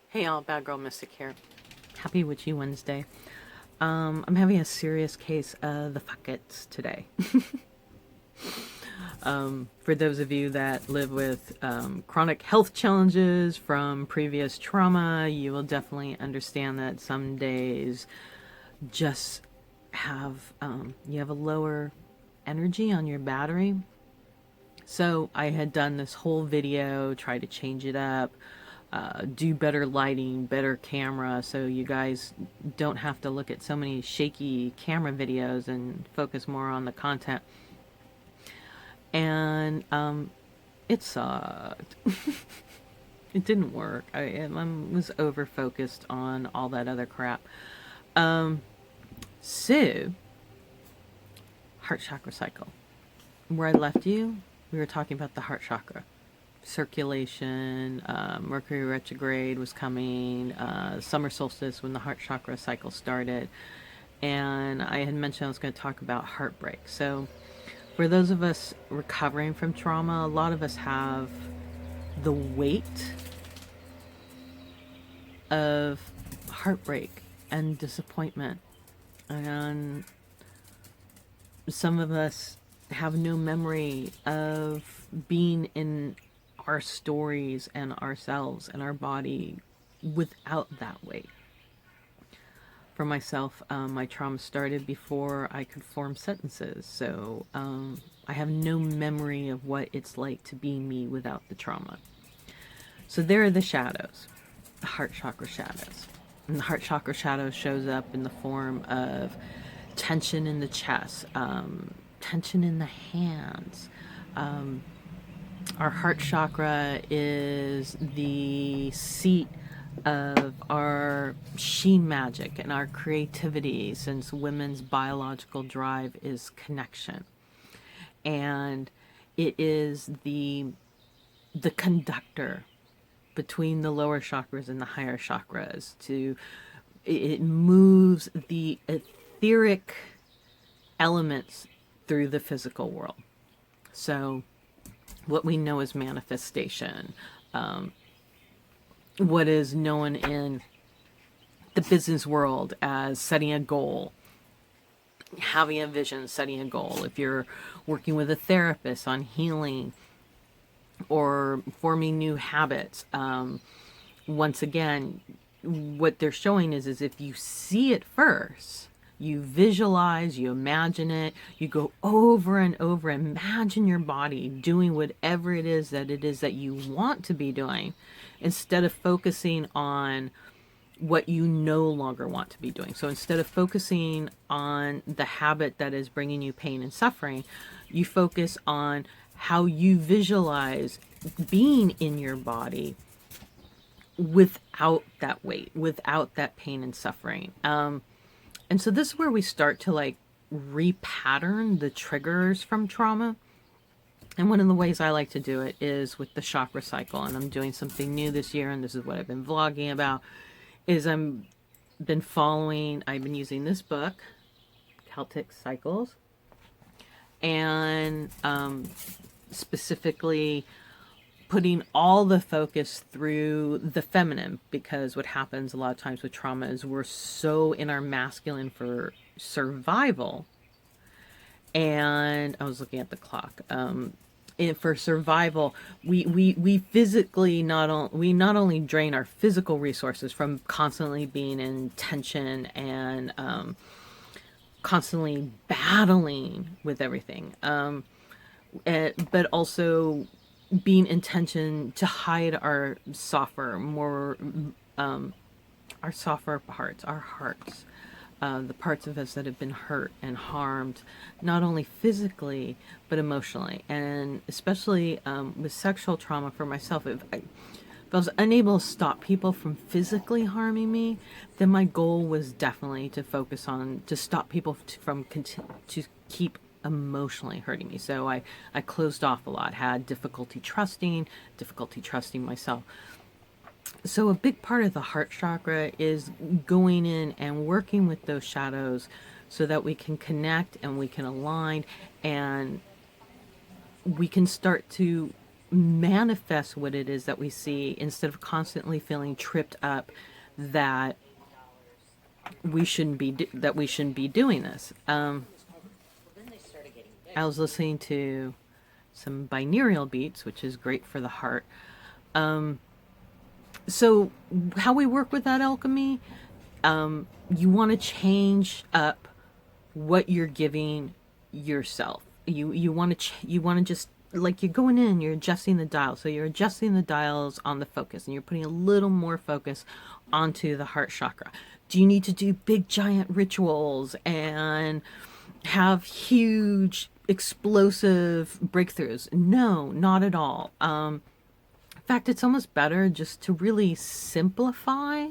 Hey all, Bad Girl Mystic here. Happy Witchy Wednesday. I'm having a serious case of the fuckets today. For those of you that live with chronic health challenges from previous trauma, you will definitely understand that some days just have you have a lower energy on your battery. So I had done this whole video, try to change it up, do better lighting, better camera, so you guys don't have to look at so many shaky camera videos and focus more on the content. And it sucked. It didn't work. I was over focused on all that other crap. So, heart chakra cycle. Where I left you, we were talking about the heart chakra. Circulation, Mercury retrograde was coming, summer solstice when the heart chakra cycle started. And I had mentioned I was going to talk about heartbreak. So, for those of us recovering from trauma, a lot of us have the weight of heartbreak and disappointment. And some of us have no memory of being in our stories and ourselves and our body without that weight. For myself, my trauma started before I could form sentences, so I have no memory of what it's like to be me without the trauma. So there are the shadows, the heart chakra shadows. And the heart chakra shadow shows up in the form of tension in the chest, tension in the hands. Our heart chakra is the seat of our she magic and our creativity, since women's biological drive is connection. And it is the conductor between the lower chakras and the higher chakras. It moves the etheric elements through the physical world. So what we know as manifestation, what is known in the business world as setting a goal, having a vision, setting a goal. If you're working with a therapist on healing or forming new habits, once again, what they're showing is if you see it first, you visualize, you imagine it, you go over and over, imagine your body doing whatever it is that you want to be doing, instead of focusing on what you no longer want to be doing. So instead of focusing on the habit that is bringing you pain and suffering, you focus on how you visualize being in your body without that weight, without that pain and suffering. And so this is where we start to like repattern the triggers from trauma. And one of the ways I like to do it is with the chakra cycle. And I'm doing something new this year, and this is what I've been vlogging about, is I've been using this book, Celtic Cycles, and specifically putting all the focus through the feminine, because what happens a lot of times with trauma is we're so in our masculine for survival. And I was looking at the clock. For survival, we physically not only drain our physical resources from constantly being in tension and constantly battling with everything, but also being in tension to hide our softer, our softer parts, our hearts, the parts of us that have been hurt and harmed, not only physically but emotionally. And especially with sexual trauma for myself, if I was unable to stop people from physically harming me, then my goal was definitely to focus on to stop people to keep emotionally hurting me. So I closed off a lot, had difficulty trusting myself. So a big part of the heart chakra is going in and working with those shadows so that we can connect and we can align and we can start to manifest what it is that we see, instead of constantly feeling tripped up that we shouldn't be doing this. I was listening to some binaural beats, which is great for the heart. So how we work with that alchemy, you want to change up what you're giving yourself. You want to you want to just, like, you're going in, you're adjusting the dial. So you're adjusting the dials on the focus, and you're putting a little more focus onto the heart chakra. Do you need to do big giant rituals and have huge explosive breakthroughs? No, not at all. In fact, it's almost better just to really simplify.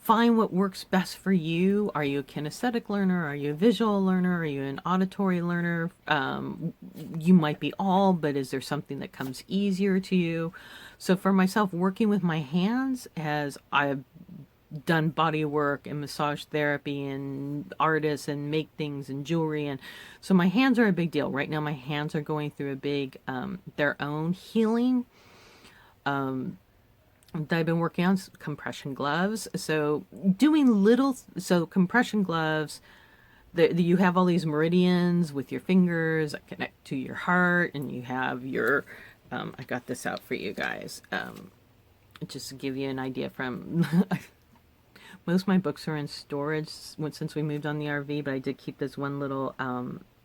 Find what works best for you. Are you a kinesthetic learner? Are you a visual learner? Are you an auditory learner? You might be all, but is there something that comes easier to you? So for myself, working with my hands, as I've done body work and massage therapy and artists and make things and jewelry, and so my hands are a big deal. Right now my hands are going through a big their own healing. I've been working on compression gloves. So compression gloves, you have all these meridians with your fingers that connect to your heart, and you have your, I got this out for you guys, just to give you an idea from, most of my books are in storage since we moved on the RV, but I did keep this one little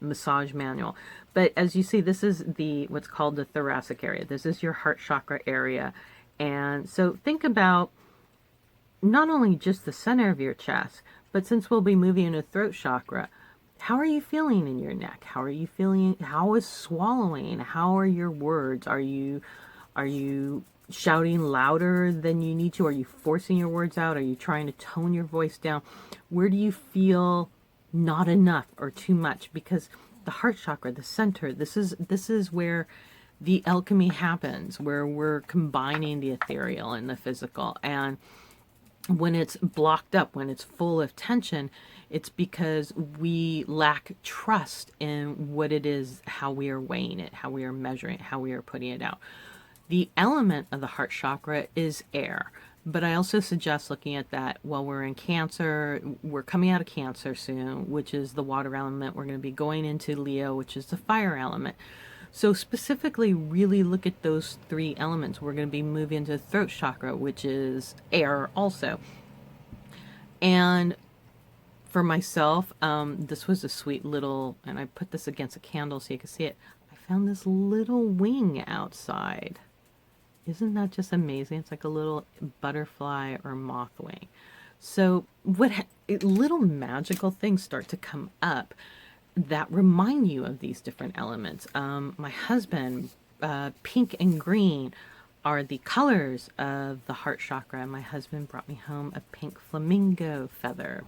massage manual. But as you see, this is what's called the thoracic area. This is your heart chakra area. And so think about not only just the center of your chest, but since we'll be moving into throat chakra, how are you feeling in your neck? How are you feeling? How is swallowing? How are your words? Are you shouting louder than you need to? Are you forcing your words out? Are you trying to tone your voice down? Where do you feel not enough or too much? Because the heart chakra, the center, this is where the alchemy happens, where we're combining the ethereal and the physical. And when it's blocked up, when it's full of tension, it's because we lack trust in what it is, how we are weighing it, how we are measuring it, how we are putting it out. The element of the heart chakra is air. But I also suggest looking at that while we're in Cancer. We're coming out of Cancer soon, which is the water element. We're going to be going into Leo, which is the fire element. So specifically, really look at those three elements. We're going to be moving into the throat chakra, which is air also. And for myself, this was a sweet little, and I put this against a candle so you can see it. I found this little wing outside. Isn't that just amazing? It's like a little butterfly or moth wing. So little magical things start to come up that remind you of these different elements. My husband, pink and green are the colors of the heart chakra. My husband brought me home a pink flamingo feather,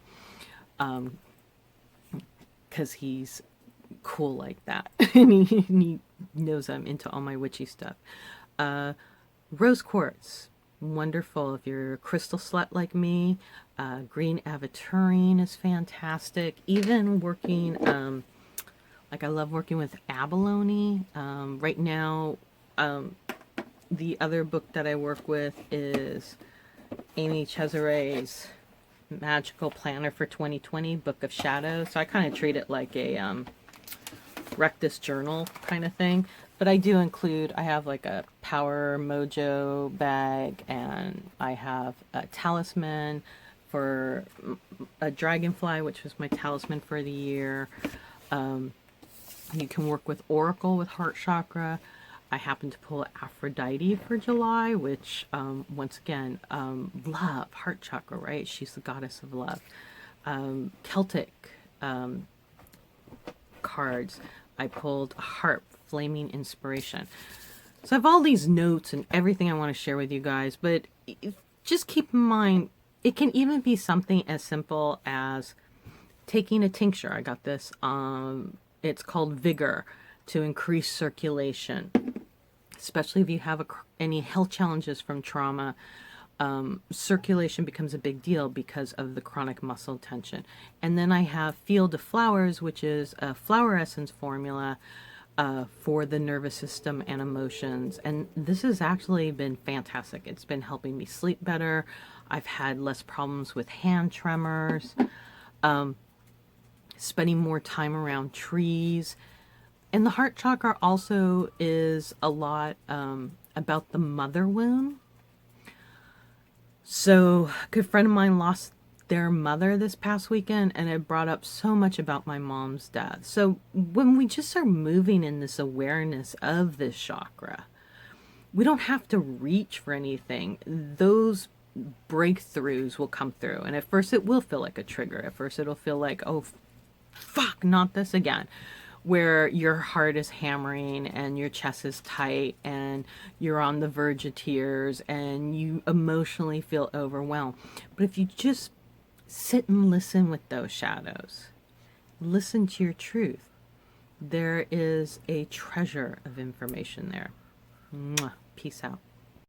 because he's cool like that. and he knows I'm into all my witchy stuff. Rose quartz, wonderful if you're a crystal slut like me. Green aventurine is fantastic. Even working, like I love working with abalone. Right now, the other book that I work with is Amy Chesaree's Magical Planner for 2020, Book of Shadows. So I kind of treat it like a Rectus journal kind of thing. But I do include, I have like a Power Mojo bag, and I have a talisman for a dragonfly, which was my talisman for the year. You can work with Oracle with heart chakra. I happen to pull Aphrodite for July, which, once again, love, heart chakra, right? She's the goddess of love. Celtic cards. I pulled a harp, Flaming Inspiration. So I have all these notes and everything I want to share with you guys, but just keep in mind, it can even be something as simple as taking a tincture. I got this, it's called Vigor, to increase circulation, especially if you have any health challenges from trauma. Circulation becomes a big deal because of the chronic muscle tension. And then I have Field of Flowers, which is a flower essence formula. for the nervous system and emotions. And this has actually been fantastic. It's been helping me sleep better. I've had less problems with hand tremors, spending more time around trees. And the heart chakra also is a lot about the mother wound. So a good friend of mine lost their mother this past weekend, and it brought up so much about my mom's death. So when we just are moving in this awareness of this chakra, we don't have to reach for anything. Those breakthroughs will come through. And at first it will feel like a trigger. At first it'll feel like, oh, fuck, not this again. Where your heart is hammering and your chest is tight and you're on the verge of tears and you emotionally feel overwhelmed. But if you just sit and listen with those shadows, listen to your truth, there is a treasure of information there. Mwah. Peace out.